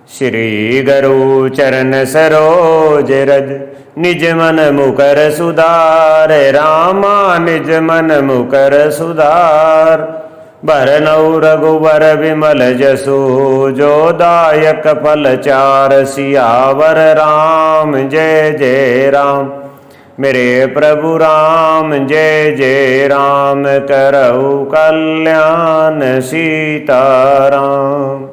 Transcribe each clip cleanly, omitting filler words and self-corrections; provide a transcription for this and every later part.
श्री गुरु चरण सरोज रज, निज मन मुकर सुधार। रामा निज मन मुकर सुधार। बरनउँ रघुबर विमल जसु, जो दायक फल चार। सियावर राम जय जय राम, मेरे प्रभु राम जय जय राम। करहु कल्याण सीताराम।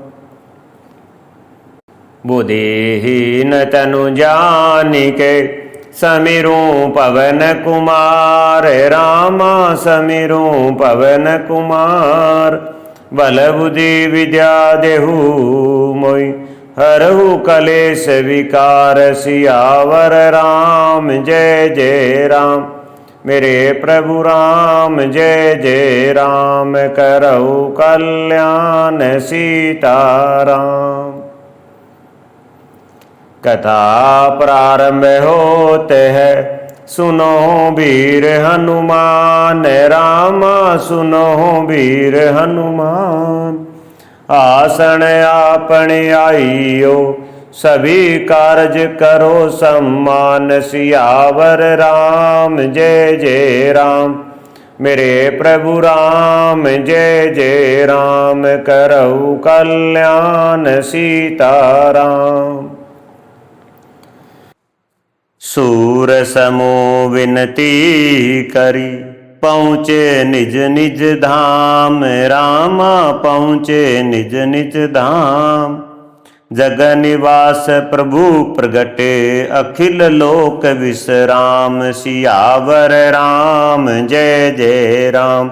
बुद्धिहीन तनु जानिके, समीरूं पवन कुमार। रामा समीरूं पवन कुमार। बल बुद्धि विद्या देहु मोहि, हरहु कलेश विकार। सियावर राम जय जय राम, मेरे प्रभु राम जय जय राम। करहु कल्याण सीताराम। कथा प्रारंभ होते है, सुनो वीर हनुमान। रामा सुनो वीर हनुमान। आसन आपन आइयो, सभी कारज करो सम्मान। सियावर राम जय जय राम, मेरे प्रभु राम जय जय राम। करहु कल्याण सीताराम। सूर समूह विनती करी, पहुँचे निज निज धाम। रामा पहुँचे निज निज धाम। जग निवास प्रभु प्रगटे, अखिल लोक विश्राम। सियावर राम जय जय राम,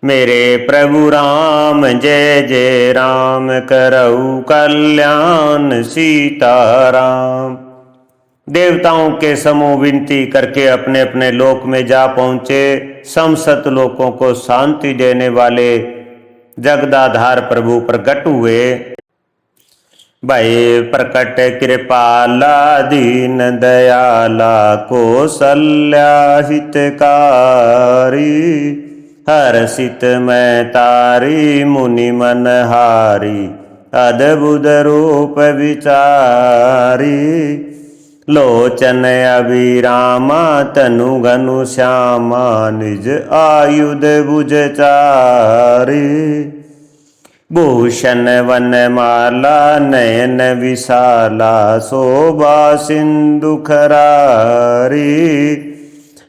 मेरे प्रभु राम जय जय राम। करहु कल्याण सीताराम। देवताओं के समूह विनती करके अपने अपने लोक में जा पहुँचे। समस्त लोकों को शांति देने वाले जगदाधार प्रभु प्रकट हुए। भय प्रकट कृपाला, दीन दयाला। कौसल्या हितकारी, हर्षित मैं तारी। मुनि मनहारी, अद्भुत रूप विचारी। लोचन अभिरामा, तनु घनु श्यामा। निज आयुध भुज चारी। भूषण वनमाला, नयन विशाला। शोभा सिंधु खरारी।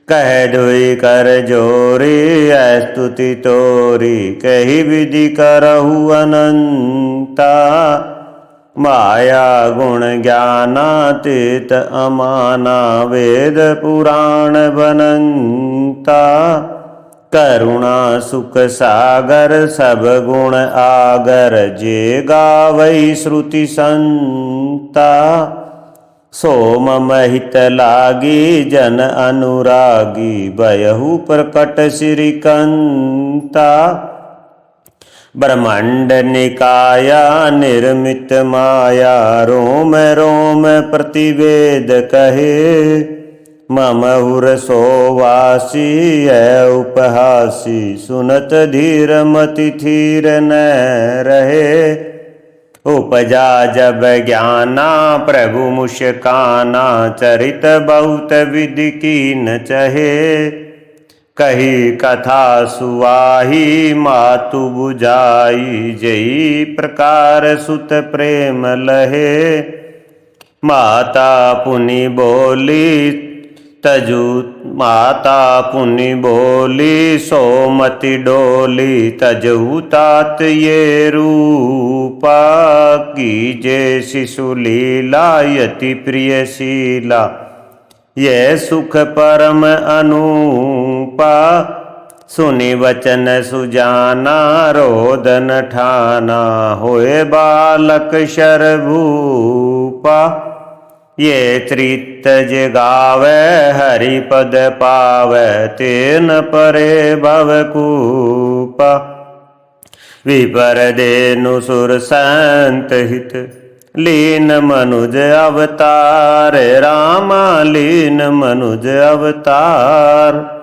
कह धोई कर जोरी, स्तुति तोरी। कही विधि करहु अनंता। माया गुण ज्ञानातीत अमाना। वेद पुराण बनंता। करुणा सुख सागर, सब गुण आगर। जे गावै श्रुति संता। सोम महित लागी, जन अनुरागी। भयहु प्रकट श्रीकंता। ब्रह्मांड निकाया, निर्मित माया। रोम रोम प्रतिवेद कहे। मम उर सोवासी, है उपहासी। सुनत धीर मति थीर न रहे। उपजा जब ज्ञाना, प्रभु मुस्काना। चरित बहुत विधि कीन चहे। कही कथा सुवाही, मातु बुझाई। जई प्रकार सुत प्रेम लहे। माता पुनि बोली तजु, माता पुनि बोली। सोमति डोली, तजहु तात ये रूपा। कीजे शिशु लीला, यति प्रिय शीला। ये सुख परम अनूपा। सुनि वचन सुजाना, रोदन ठाना। होए बालक शरभूपा। ये त्रित जगावे, हरिपद पावे। तेन परे भवकूपा। विपर देनु सुर संत हित, लीन मनुज अवतार। रामा लीन मनुज अवतार।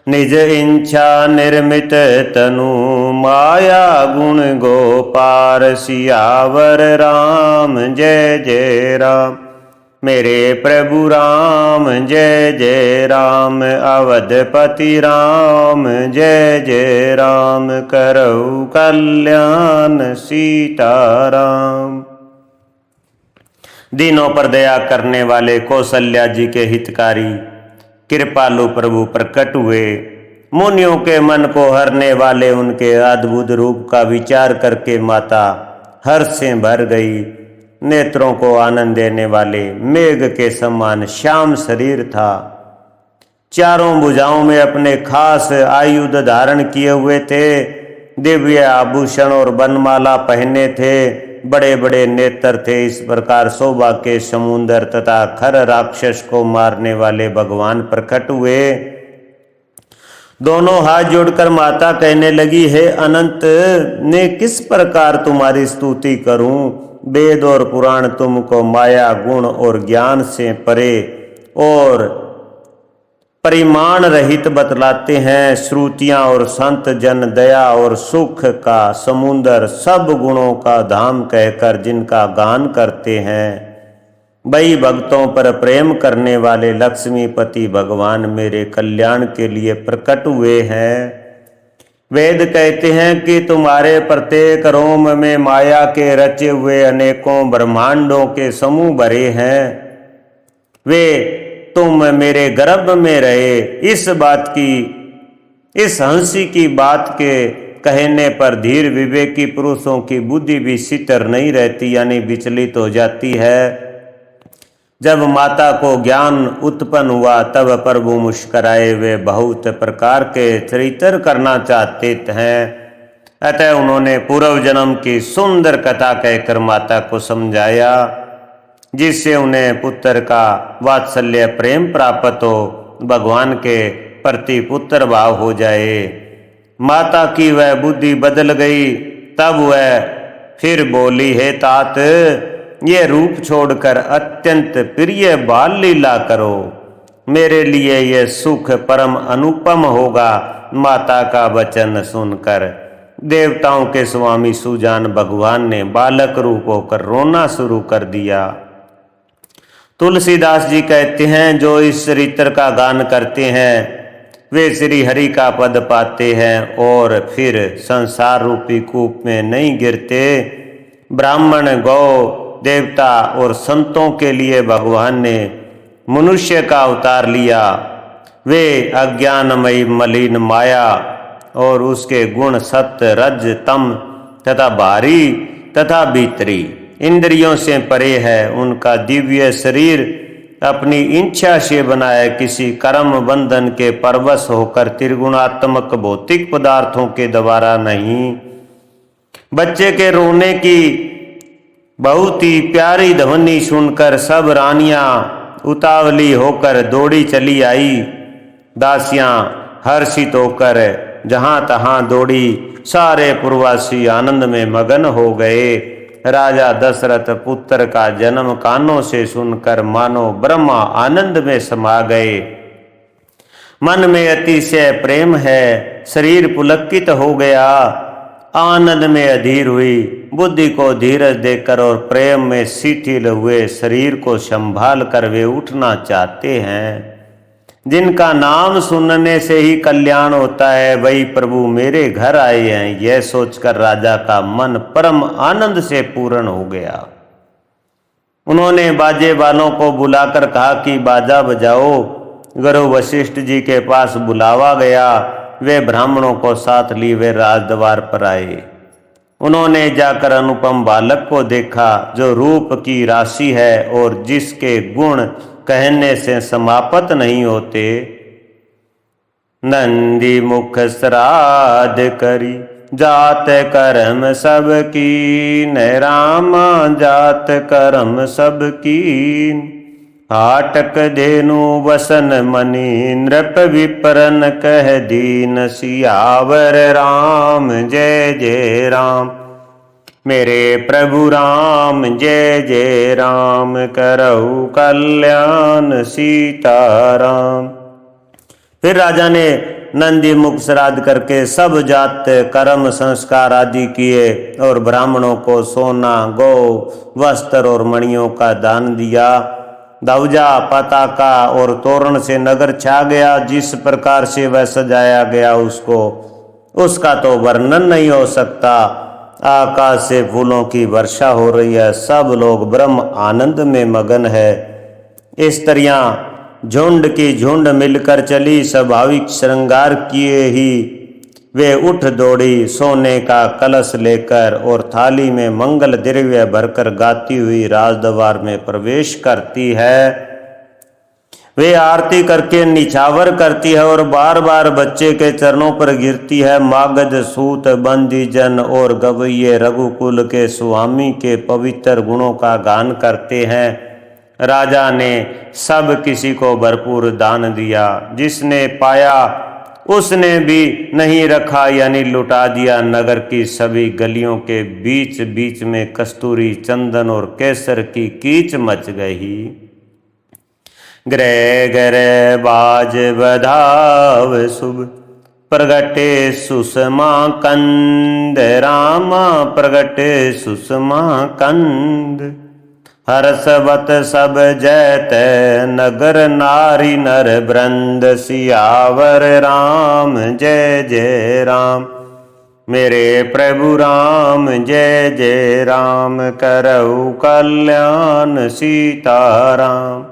निज इच्छा निर्मित तनु, माया गुण गोपार सियावर राम जय जय राम। मेरे प्रभु राम जय जय राम। अवधपति राम जय जय राम। करऊ कल्याण सीताराम। दीनों पर दया करने वाले कौशल्या जी के हितकारी कृपालु प्रभु प्रकट हुए। मुनियों के मन को हरने वाले उनके अद्भुत रूप का विचार करके माता हर्ष से भर गई। नेत्रों को आनंद देने वाले मेघ के समान श्याम शरीर था। चारों भुजाओं में अपने खास आयुध धारण किए हुए थे। दिव्य आभूषण और बनमाला पहने थे। बड़े बड़े नेत्र थे। इस प्रकार शोभा के समुद्र तथा खर राक्षस को मारने वाले भगवान प्रकट हुए। दोनों हाथ जोड़कर माता कहने लगी, हे अनंत, ने किस प्रकार तुम्हारी स्तुति करूं। वेद और पुराण तुमको माया गुण और ज्ञान से परे और परिमाण रहित बतलाते हैं। श्रुतियां और संत जन दया और सुख का समुंदर सब गुणों का धाम कहकर जिनका गान करते हैं। वही भक्तों पर प्रेम करने वाले लक्ष्मीपति भगवान मेरे कल्याण के लिए प्रकट हुए हैं। वेद कहते हैं कि तुम्हारे प्रत्येक रोम में माया के रचे हुए अनेकों ब्रह्मांडों के समूह भरे हैं। वे तुम मेरे गर्भ में रहे। इस हंसी की बात के कहने पर धीर विवेकी पुरुषों की बुद्धि भी सितर नहीं रहती, यानी विचलित हो जाती है। जब माता को ज्ञान उत्पन्न हुआ तब प्रभु मुस्कुराए। वे बहुत प्रकार के चरित्र करना चाहते हैं। अतः उन्होंने पूर्व जन्म की सुंदर कथा कहकर माता को समझाया, जिससे उन्हें पुत्र का वात्सल्य प्रेम प्राप्त हो, भगवान के प्रति पुत्र भाव हो जाए। माता की वह बुद्धि बदल गई। तब वह फिर बोली, हे तात, ये रूप छोड़कर अत्यंत प्रिय बाल लीला करो। मेरे लिए यह सुख परम अनुपम होगा। माता का वचन सुनकर देवताओं के स्वामी सुजान भगवान ने बालक रूप होकर रोना शुरू कर दिया। तुलसीदास जी कहते हैं, जो इस चरित्र का गान करते हैं वे श्री हरि का पद पाते हैं और फिर संसार रूपी कूप में नहीं गिरते। ब्राह्मण, गौ, देवता और संतों के लिए भगवान ने मनुष्य का अवतार लिया। वे अज्ञानमयी मलिन माया और उसके गुण सत्य, रज, तम तथा बाहरी तथा भीतरी इंद्रियों से परे है। उनका दिव्य शरीर अपनी इच्छा से बनाए किसी कर्म बंधन के परवश होकर त्रिगुणात्मक भौतिक पदार्थों के द्वारा नहीं। बच्चे के रोने की बहुत ही प्यारी ध्वनि सुनकर सब रानियां उतावली होकर दौड़ी चली आई। दासियां हर्षित होकर जहां तहां दौड़ी। सारे पूर्ववासी आनंद में मगन हो गए। राजा दशरथ पुत्र का जन्म कानों से सुनकर मानो ब्रह्मा आनंद में समा गए। मन में अतिशय प्रेम है। शरीर पुलकित हो गया। आनंद में अधीर हुई। बुद्धि को धीरज देकर और प्रेम में शिथिल हुए शरीर को संभाल कर वे उठना चाहते हैं। जिनका नाम सुनने से ही कल्याण होता है, वही प्रभु मेरे घर आए हैं। यह सोचकर राजा का मन परम आनंद से पूर्ण हो गया। उन्होंने बाजे वालों को बुलाकर कहा कि बाजा बजाओ। गुरु वशिष्ठ जी के पास बुलावा गया। वे ब्राह्मणों को साथ लिए वे राजद्वार पर आए। उन्होंने जाकर अनुपम बालक को देखा, जो रूप की राशि है और जिसके गुण कहने से समाप्त नहीं होते। नंदी मुख श्राद्ध करी जात कर्म सब कीन। राम जात कर्म सब कीन। हाटक धेनु वसन मणि नृप विप्रन कह दीन। सियावर राम जय जय राम। मेरे प्रभु राम जय जय राम। करऊ कल्याण सीताराम। फिर राजा ने नंदी मुख श्राद्ध करके सब जात कर्म संस्कार आदि किए और ब्राह्मणों को सोना, गौ, वस्त्र और मणियों का दान दिया। ध्वजा, पताका और तोरण से नगर छा गया। जिस प्रकार से वह सजाया गया उसका तो वर्णन नहीं हो सकता। आकाश से फूलों की वर्षा हो रही है, सब लोग ब्रह्म आनंद में मगन है। स्त्रियां झुंड की झुंड मिलकर चली, स्वाभाविक श्रृंगार किए ही वे उठ दौड़ी सोने का कलश लेकर और थाली में मंगल द्रव्य भरकर गाती हुई राजदरबार में प्रवेश करती है। वे आरती करके निछावर करती है और बार बार बच्चे के चरणों पर गिरती है। मागध, सूत, बंदी जन और गवैये रघुकुल के स्वामी के पवित्र गुणों का गान करते हैं। राजा ने सब किसी को भरपूर दान दिया। जिसने पाया उसने भी नहीं रखा, यानी लुटा दिया। नगर की सभी गलियों के बीच बीच में कस्तूरी, चंदन और केसर की कीच मच गई। ग्रह ग्रह बाज बधाव शुभ, प्रगटे सुषमा कंद। रामा प्रगटे सुषमा कंद। हर्षवत सब जयत नगर, नारी नर वृंद। सियावर राम जय जय राम, मेरे प्रभु राम जय जय राम। करऊ कल्याण सीताराम।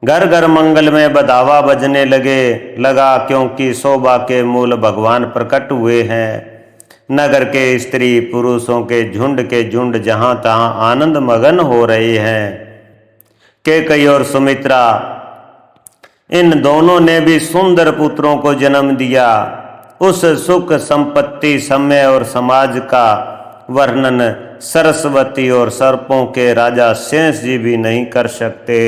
घर घर मंगल में बधावा बजने लगा, क्योंकि शोभा के मूल भगवान प्रकट हुए हैं। नगर के स्त्री पुरुषों के झुंड जहां तहां आनंद मगन हो रहे हैं। कैकेयी और सुमित्रा, इन दोनों ने भी सुंदर पुत्रों को जन्म दिया। उस सुख, संपत्ति, समय और समाज का वर्णन सरस्वती और सर्पों के राजा शेष जी भी नहीं कर सकते।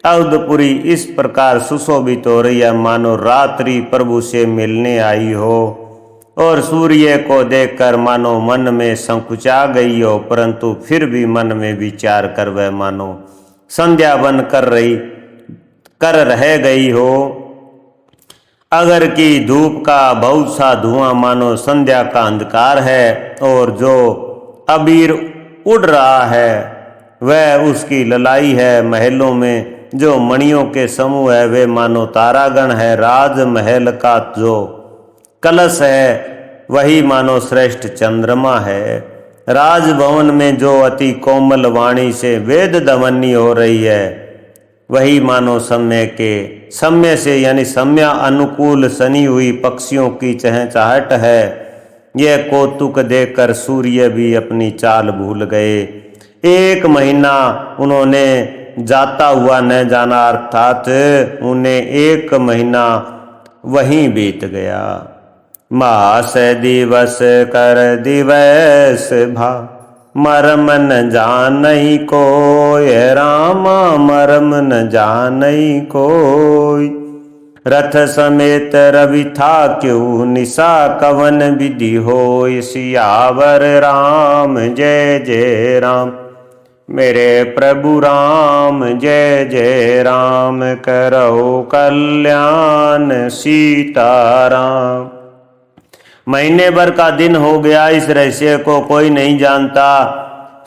अवधपुरी इस प्रकार सुशोभित हो रही है मानो रात्रि प्रभु से मिलने आई हो, और सूर्य को देखकर मानो मन में संकुचा गई हो, परंतु फिर भी मन में विचार कर वह मानो संध्या बन कर रह गई हो। अगर की धूप का बहुत सा धुआं मानो संध्या का अंधकार है, और जो अबीर उड़ रहा है वह उसकी ललाई है। महलों में जो मणियों के समूह है वे मानो तारागण है। राजमहल का जो कलश है वही मानो श्रेष्ठ चंद्रमा है। राजभवन में जो अति कोमल वाणी से वेद ध्वनि हो रही है वही मानो समय से यानी समय अनुकूल सनी हुई पक्षियों की चहचहाहट है। यह कौतुक देखकर सूर्य भी अपनी चाल भूल गए। 1 महीना उन्होंने जाता हुआ न जाना, अर्थात उन्हें 1 महीना वहीं बीत गया। मास दिवस कर दिवस भा, मरम न जानई कोय। रामा मरम न जानई कोय। रथ समेत रवि था क्यों, निशा कवन विधि होय। सियावर राम जय जय राम, मेरे प्रभु राम जय जय राम। करौ कल्याण सीताराम। महीने भर का दिन हो गया, इस रहस्य को कोई नहीं जानता।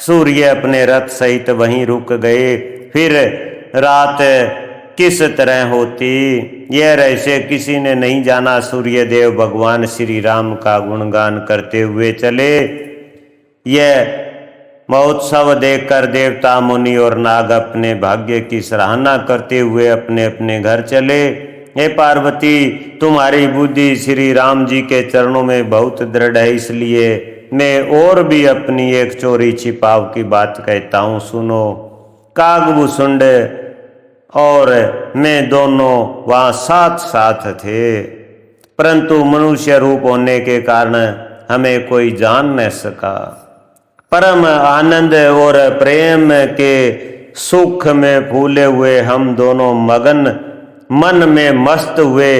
सूर्य अपने रथ सहित वहीं रुक गए। फिर रात किस तरह होती यह रहस्य किसी ने नहीं जाना। सूर्य देव भगवान श्री राम का गुणगान करते हुए चले। यह महोत्सव देखकर देवता, मुनि और नाग अपने भाग्य की सराहना करते हुए अपने अपने घर चले। हे पार्वती, तुम्हारी बुद्धि श्री राम जी के चरणों में बहुत दृढ़ है, इसलिए मैं और भी अपनी एक चोरी छिपाव की बात कहता हूँ, सुनो। कागभूषुंड और मैं दोनों वहाँ साथ साथ थे, परंतु मनुष्य रूप होने के कारण हमें कोई जान न सका। परम आनंद और प्रेम के सुख में फूले हुए हम दोनों मन में मस्त हुए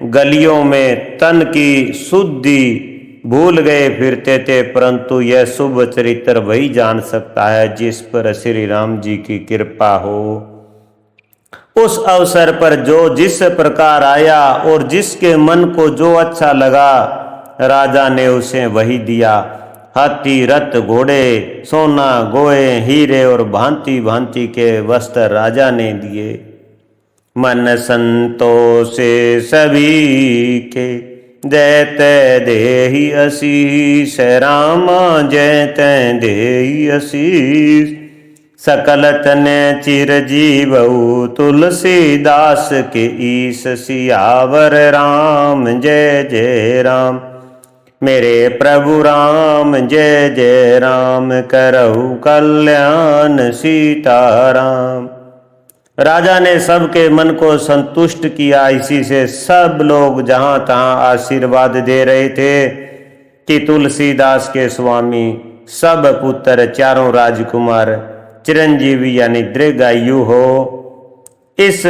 गलियों में तन की शुद्धि भूल गए फिरते थे। परंतु यह शुभ चरित्र वही जान सकता है जिस पर श्री राम जी की कृपा हो। उस अवसर पर जो जिस प्रकार आया और जिसके मन को जो अच्छा लगा राजा ने उसे वही दिया। हाथी, रथ, घोड़े, सोना, गोए, हीरे और भांति भांति के वस्त्र राजा ने दिए। मन संतोषे सभी के, जैते देहि आशीष, रामा जैते देहि आशीष। सकल तने चिर जीवऊ, तुलसीदास के ईश, सियावर राम जय जय राम। मेरे प्रभु राम जय जय राम, करहु कल्याण सीताराम। राजा ने सबके मन को संतुष्ट किया। इसी से सब लोग जहां तहां आशीर्वाद दे रहे थे कि तुलसीदास के स्वामी सब पुत्र, चारों राजकुमार चिरंजीवी यानी दीर्घायु हो। इस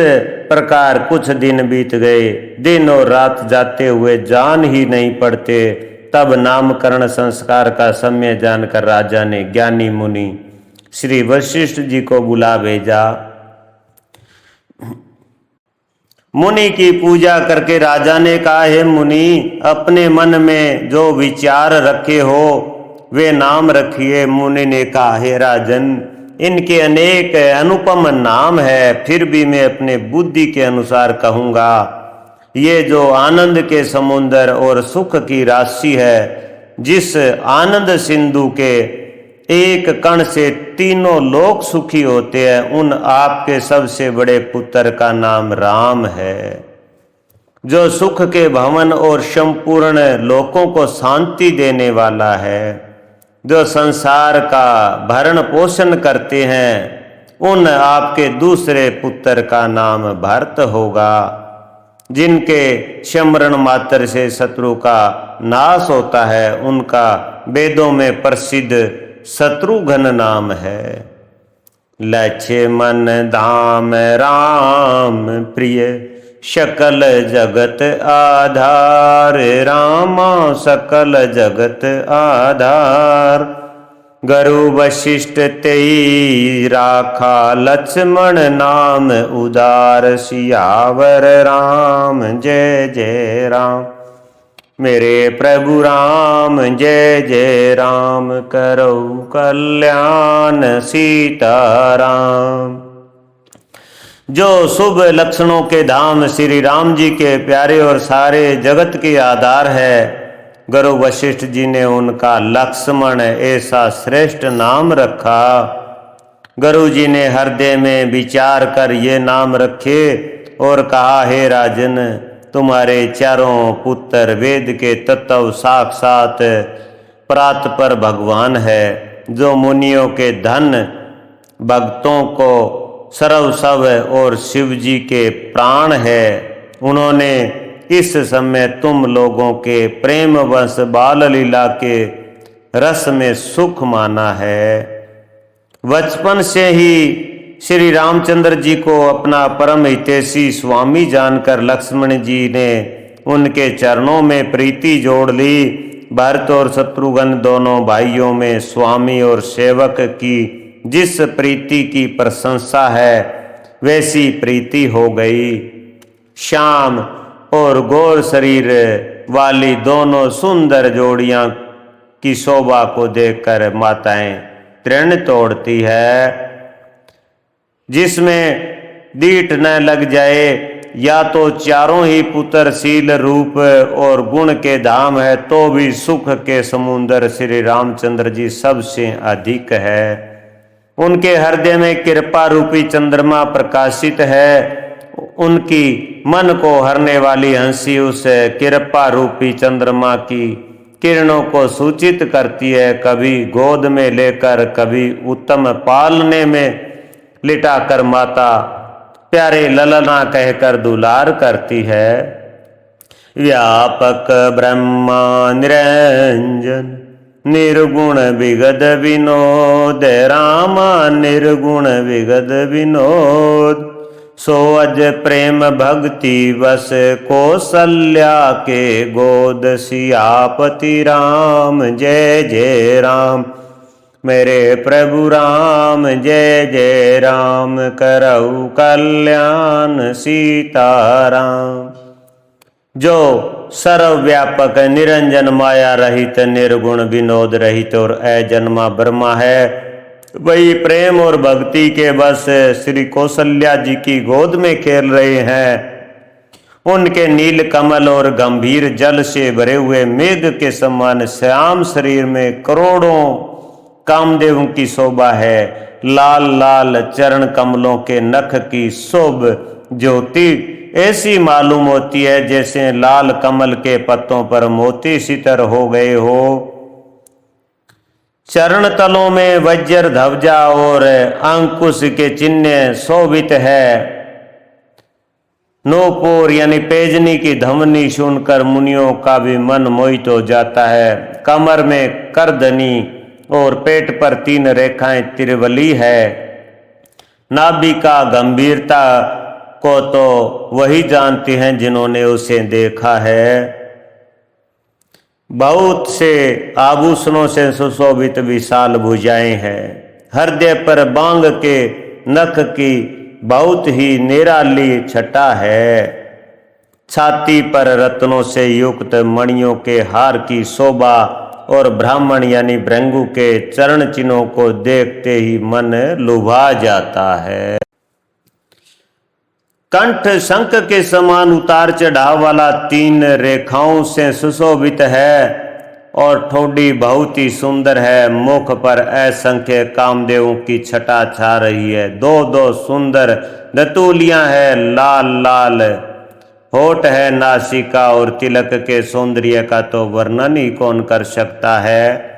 प्रकार कुछ दिन बीत गए। दिन और रात जाते हुए जान ही नहीं पड़ते। तब नामकरण संस्कार का समय जानकर राजा ने ज्ञानी मुनि श्री वशिष्ठ जी को बुला भेजा। मुनि की पूजा करके राजा ने कहा, हे मुनि, अपने मन में जो विचार रखे हो वे नाम रखिए। मुनि ने कहा, हे राजन, इनके अनेक अनुपम नाम है, फिर भी मैं अपने बुद्धि के अनुसार कहूँगा। ये जो आनंद के समुंदर और सुख की राशि है, जिस आनंद सिंधु के एक कण से तीनों लोक सुखी होते हैं, उन आपके सबसे बड़े पुत्र का नाम राम है, जो सुख के भवन और संपूर्ण लोकों को शांति देने वाला है, जो संसार का भरण पोषण करते हैं। उन आपके दूसरे पुत्र का नाम भरत होगा, जिनके स्मरण मात्र से शत्रु का नाश होता है। उनका वेदों में प्रसिद्ध शत्रुघ्न नाम है। लक्ष्मण धाम राम प्रिय, सकल जगत आधार, रामा सकल जगत आधार। गुरु वशिष्ठ तेई राखा, लक्ष्मण नाम उदार, सियावर राम जय जय राम। मेरे प्रभु राम जय जय राम, करो कल्याण सीताराम। जो शुभ लक्षणों के धाम श्री राम जी के प्यारे और सारे जगत के आधार है, गुरु वशिष्ठ जी ने उनका लक्ष्मण ऐसा श्रेष्ठ नाम रखा। गुरु जी ने हृदय में विचार कर ये नाम रखे और कहा, हे राजन, तुम्हारे चारों पुत्र वेद के तत्व साक्षात परात्पर भगवान है, जो मुनियों के धन, भक्तों को सर्वस्व और शिव जी के प्राण है। उन्होंने इस समय तुम लोगों के प्रेम वश बाल लीला के रस में सुख माना है। बचपन से ही श्री रामचंद्र जी को अपना परम हितैषी स्वामी जानकर लक्ष्मण जी ने उनके चरणों में प्रीति जोड़ ली। भरत और शत्रुघ्न दोनों भाइयों में स्वामी और सेवक की जिस प्रीति की प्रशंसा है, वैसी प्रीति हो गई। श्याम और गौर शरीर वाली दोनों सुंदर जोड़ियां की शोभा को देखकर माताएं तृण तोड़ती है। जिसमें दीठ न लग जाए, या तो चारों ही पुत्र शील रूप और गुण के धाम है, तो भी सुख के समुंदर श्री रामचंद्र जी सबसे अधिक है। उनके हृदय में कृपा रूपी चंद्रमा प्रकाशित है। उनकी मन को हरने वाली हंसी उस कृपा रूपी चंद्रमा की किरणों को सूचित करती है। कभी गोद में लेकर, कभी उत्तम पालने में लिटाकर माता प्यारे ललना कहकर दुलार करती है। व्यापक ब्रह्मा निरंजन, निर्गुण विगत विनोद, रामा निर्गुण विगत विनोद। सो अज प्रेम भक्ति वस, कौशल्या के गोद, सियापति राम जय जय राम। मेरे प्रभु राम जय जय राम करऊ कल्याण सीताराम। जो सर्वव्यापक निरंजन माया रहित निर्गुण विनोद रहित और अजन्मा ब्रह्मा है, वही प्रेम और भक्ति के बस श्री कौशल्या जी की गोद में खेल रहे हैं। उनके नील कमल और गंभीर जल से भरे हुए मेघ के समान श्याम शरीर में करोड़ों कामदेवों की शोभा है। लाल लाल चरण कमलों के नख की शोभ ज्योति ऐसी मालूम होती है जैसे लाल कमल के पत्तों पर मोती सितर हो गए हो। चरण तलों में वज्र ध्वजा और अंकुश के चिन्ह शोभित है। नूपुर यानी पेजनी की धमनी सुनकर मुनियों का भी मन मोहित हो जाता है। कमर में करधनी और पेट पर 3 रेखाएं त्रिवली है। नाभि का गंभीरता को तो वही जानते हैं जिन्होंने उसे देखा है। बहुत से आभूषणों से सुशोभित विशाल भुजाएं हैं। हृदय पर बांग के नख की बहुत ही निराली छटा है। छाती पर रत्नों से युक्त मणियों के हार की शोभा और ब्राह्मण यानी भृंगु के चरण चिन्हों को देखते ही मन लुभा जाता है। कंठ शंख के समान उतार चढ़ाव वाला 3 रेखाओं से सुशोभित है और ठोडी बहुत ही सुंदर है। मुख पर असंख्य कामदेवों की छटा छा रही है। 2 सुंदर दतूलियां है। लाल लाल होठ है। नासिका और तिलक के सौंदर्य का तो वर्णन ही कौन कर सकता है।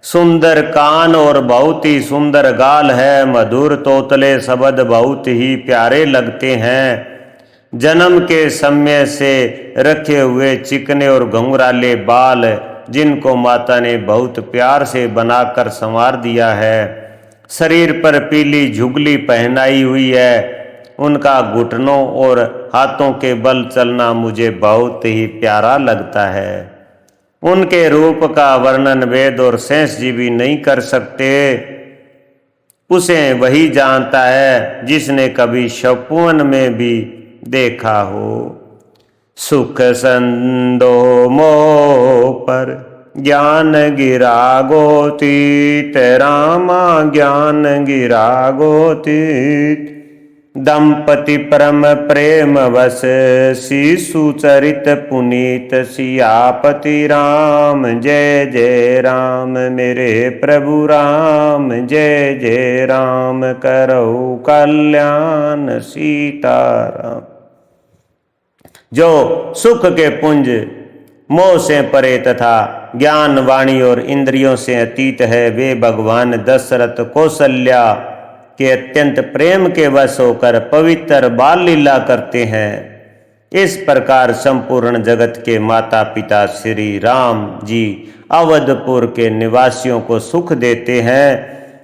सुंदर कान और बहुत ही सुंदर गाल है। मधुर तोतले शब्द बहुत ही प्यारे लगते हैं। जन्म के समय से रखे हुए चिकने और घुंघराले बाल जिनको माता ने बहुत प्यार से बनाकर संवार दिया है। शरीर पर पीली झुगली पहनाई हुई है। उनका घुटनों और हाथों के बल चलना मुझे बहुत ही प्यारा लगता है। उनके रूप का वर्णन वेद और शेष जी भी नहीं कर सकते। उसे वही जानता है जिसने कभी शपुवन में भी देखा हो। सुख संदो मोह पर ज्ञान गिरा गोतीत रामा ज्ञान गिरा गोतीत। दंपति परम प्रेम वश शिशु चरित पुनीत सियापति राम जय जय राम मेरे प्रभु राम जय जय राम करऊ कल्याण सीताराम। जो सुख के पुंज मोह से परे तथा ज्ञान वाणी और इंद्रियों से अतीत है, वे भगवान दशरथ कौशल्या के अत्यंत प्रेम के वश होकर पवित्र बाल लीला करते हैं। इस प्रकार संपूर्ण जगत के माता पिता श्री राम जी अवधपुर के निवासियों को सुख देते हैं।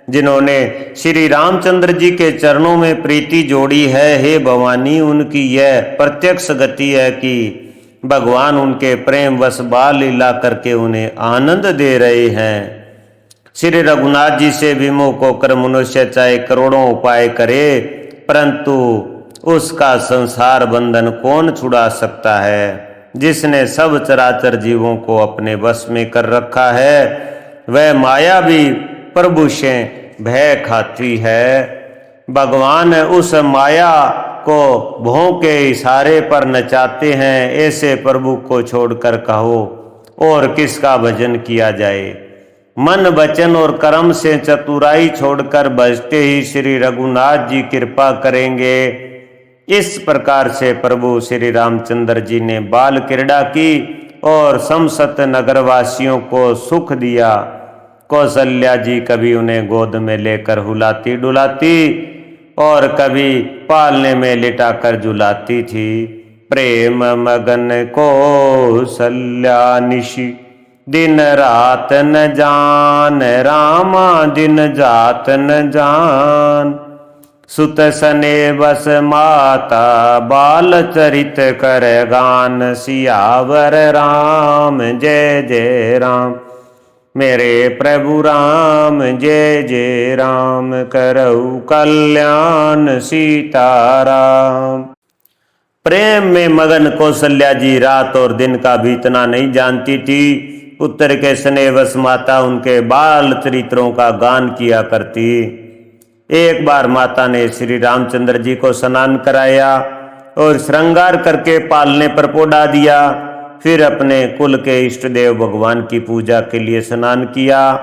जिन्होंने श्री रामचंद्र जी के चरणों में प्रीति जोड़ी है, हे भवानी, उनकी यह प्रत्यक्ष गति है कि भगवान उनके प्रेम वश बाल लीला करके उन्हें आनंद दे रहे हैं। श्री रघुनाथ जी से विमुख होकर मनुष्य चाहे करोड़ों उपाय करे, परंतु उसका संसार बंधन कौन छुड़ा सकता है। जिसने सब चराचर जीवों को अपने वश में कर रखा है, वह माया भी प्रभु से भय खाती है। भगवान उस माया को भों के इशारे पर नचाते हैं। ऐसे प्रभु को छोड़कर कहो और किसका भजन किया जाए। मन वचन और कर्म से चतुराई छोड़कर बजते ही श्री रघुनाथ जी कृपा करेंगे। इस प्रकार से प्रभु श्री रामचंद्र जी ने बाल क्रीड़ा की और समस्त नगरवासियों को सुख दिया। कौशल्या जी कभी उन्हें गोद में लेकर हुलाती डुलाती और कभी पालने में लिटाकर झुलाती थी। प्रेम मगन कौशल्या निशि दिन रात न जान, रामा दिन जात न जान। सुत सने बस माता बाल चरित कर गान, सियावर राम जय जय राम। मेरे प्रभु राम जय जय राम करऊ कल्याण सीताराम। प्रेम में मगन कौशल्या जी रात और दिन का बीतना नहीं जानती थी। पुत्र के स्नेहवश माता उनके बाल चरित्रों का गान किया करती। एक बार माता ने श्री रामचंद्र जी को स्नान कराया और श्रृंगार करके पालने पर पोढ़ा दिया। फिर अपने कुल के इष्ट देव भगवान की पूजा के लिए स्नान किया।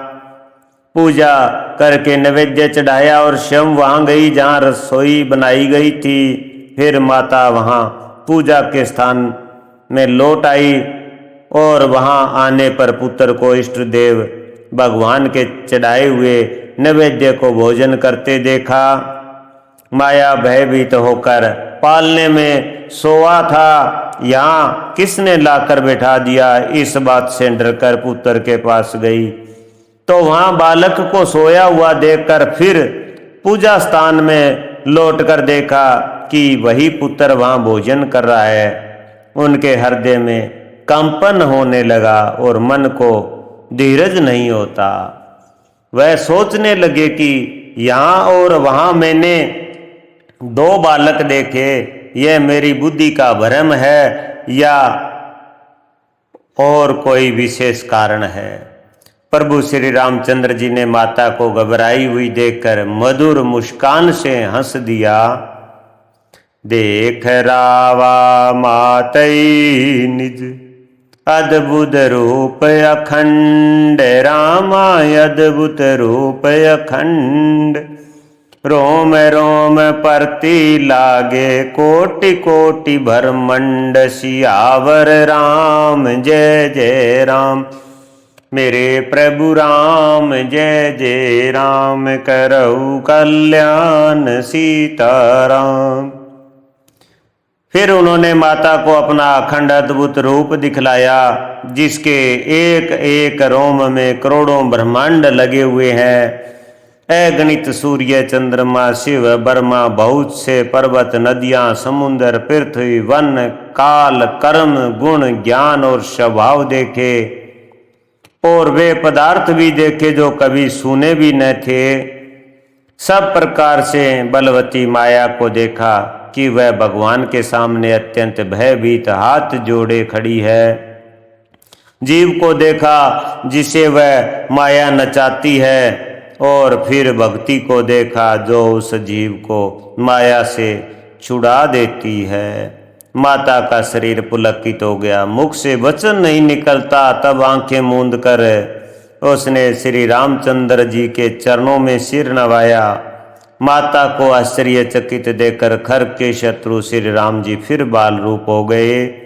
पूजा करके नैवेद्य चढ़ाया और स्वयं वहां गई जहां रसोई बनाई गई थी। फिर माता वहां पूजा के स्थान में लौट आई और वहां आने पर पुत्र को इष्ट देव भगवान के चढ़ाए हुए नैवेद्य को भोजन करते देखा। माया भयभीत होकर पालने में सोया था, यहाँ किसने लाकर बैठा दिया, इस बात से डरकर पुत्र के पास गई तो वहां बालक को सोया हुआ देखकर फिर पूजा स्थान में लौटकर देखा कि वही पुत्र वहां भोजन कर रहा है। उनके हृदय में कंपन होने लगा और मन को धीरज नहीं होता। वह सोचने लगे कि यहाँ और वहां मैंने दो बालक देखे, यह मेरी बुद्धि का भ्रम है या और कोई विशेष कारण है। प्रभु श्री रामचंद्र जी ने माता को घबराई हुई देखकर मधुर मुस्कान से हंस दिया। देख रावा मातई निज अद्भुत रूप अखंड, रामा अद्भुत रूप अखंड। रोम रोम परती लागे कोटि कोटि भरमंड, सियावर राम जय जय राम। मेरे प्रभु राम जय जय राम करऊ कल्याण सीताराम। फिर उन्होंने माता को अपना अखंड अद्भुत रूप दिखलाया, जिसके एक एक रोम में करोड़ों ब्रह्मांड लगे हुए हैं। अगणित सूर्य चंद्रमा शिव ब्रह्मा, बहुत से पर्वत नदियां समुद्र पृथ्वी वन काल कर्म गुण ज्ञान और स्वभाव देखे और वे पदार्थ भी देखे जो कभी सुने भी न थे। सब प्रकार से बलवती माया को देखा कि वह भगवान के सामने अत्यंत भयभीत हाथ जोड़े खड़ी है। जीव को देखा जिसे वह माया नचाती है और फिर भक्ति को देखा जो उस जीव को माया से छुड़ा देती है। माता का शरीर पुलकित हो गया, मुख से वचन नहीं निकलता। तब आंखें मूंद कर उसने श्री रामचंद्र जी के चरणों में सिर नवाया। माता को आश्चर्यचकित देखकर खर के शत्रु श्री राम जी फिर बाल रूप हो गए।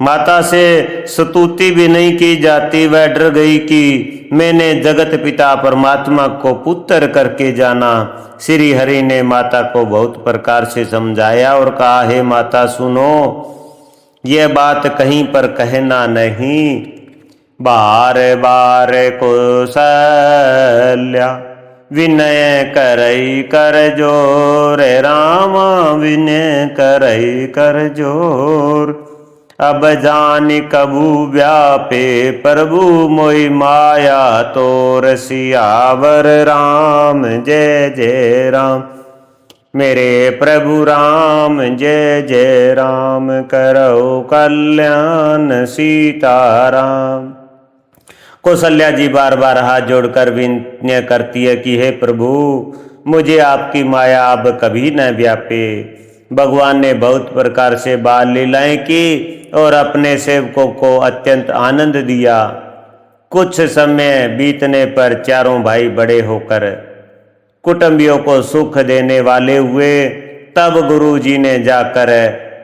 माता से स्तुति भी नहीं की जाती। वह डर गई कि मैंने जगत पिता परमात्मा को पुत्र करके जाना। श्री हरि ने माता को बहुत प्रकार से समझाया और कहा, हे माता सुनो, यह बात कहीं पर कहना नहीं। बार बार कौशल्या विनय करई कर जोर, रामा विनय करई कर जोर। अब जानि कबू व्यापे प्रभु मोहि माया तोर, सियावर राम जय जय राम। मेरे प्रभु राम जय जय राम करऊ कल्याण सीताराम। कौशल्या जी बार बार हाथ जोड़कर विनय करती है कि हे प्रभु, मुझे आपकी माया अब कभी न व्यापे। भगवान ने बहुत प्रकार से बाल लीलाएं की और अपने सेवकों को अत्यंत आनंद दिया। कुछ समय बीतने पर चारों भाई बड़े होकर कुटुंबियों को सुख देने वाले हुए। तब गुरु जी ने जाकर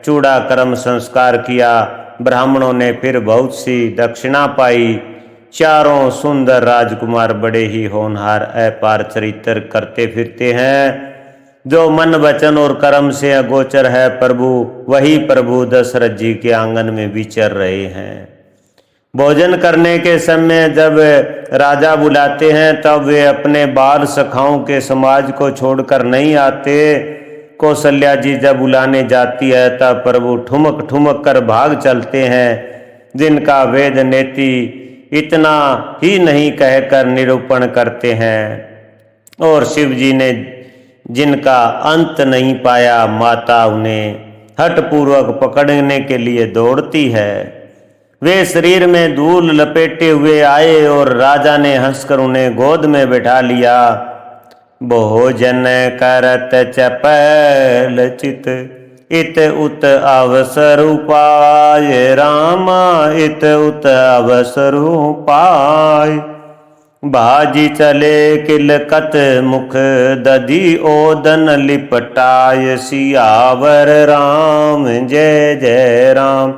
चूड़ा कर्म संस्कार किया। ब्राह्मणों ने फिर बहुत सी दक्षिणा पाई। चारों सुंदर राजकुमार बड़े ही होनहार अपार चरित्र करते फिरते हैं। जो मन वचन और कर्म से अगोचर है प्रभु, वही प्रभु दशरथ जी के आंगन में विचर रहे हैं। भोजन करने के समय जब राजा बुलाते हैं तब वे अपने बाल सखाओं के समाज को छोड़कर नहीं आते। कौशल्या जी जब बुलाने जाती है तब प्रभु ठुमक ठुमक कर भाग चलते हैं। जिनका वेद नेति इतना ही नहीं कहकर निरूपण करते हैं। और शिव जी ने जिनका अंत नहीं पाया, माता उन्हें हठपूर्वक पकड़ने के लिए दौड़ती है। वे शरीर में धूल लपेटे हुए आए और राजा ने हंसकर उन्हें गोद में बैठा लिया। भोजन करत चपल चित इत उत अवसर उपाय, रामा इत उत अवसर उपाय। बाजी चले किलकत मुख दधी ओदन लिपटाय, सियावर राम जय जय राम।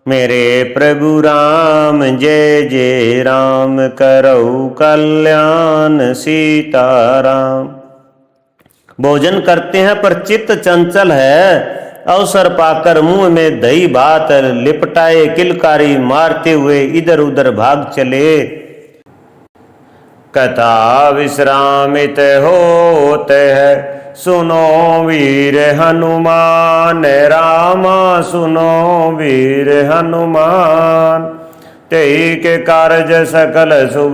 मेरे प्रभु राम जय जय राम, करऊ कल्याण सीताराम। भोजन करते हैं पर चित्त चंचल है। अवसर पाकर मुंह में दही भात लिपटाए किलकारी मारते हुए इधर उधर भाग चले। कथा विश्रामित होते है, सुनो वीर हनुमान, रामा सुनो वीर हनुमान। तेई के कारज सकल शुभ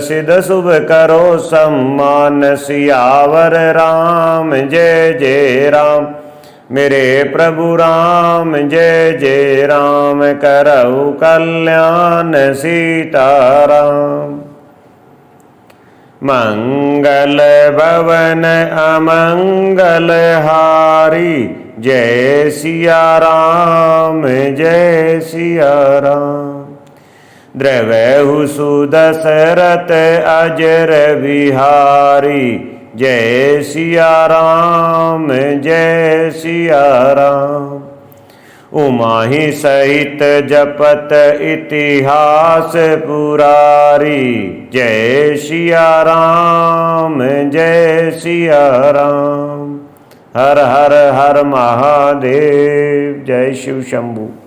सिद्ध, शुभ करो सम्मान, सियावर राम जय जय राम। मेरे प्रभु राम जय जय राम, करऊ कल्याण सीताराम। मंगल भवन अमंगल हारी, जय सिया राम जय सिया राम। द्रवहु सुदशरथ अजर बिहारी, जय सिया राम जय सिया राम। उमाहि सहित जपत इतिहास पुरारी, जय सिया राम जय सिया राम। हर हर हर महादेव। जय शिव शंभु।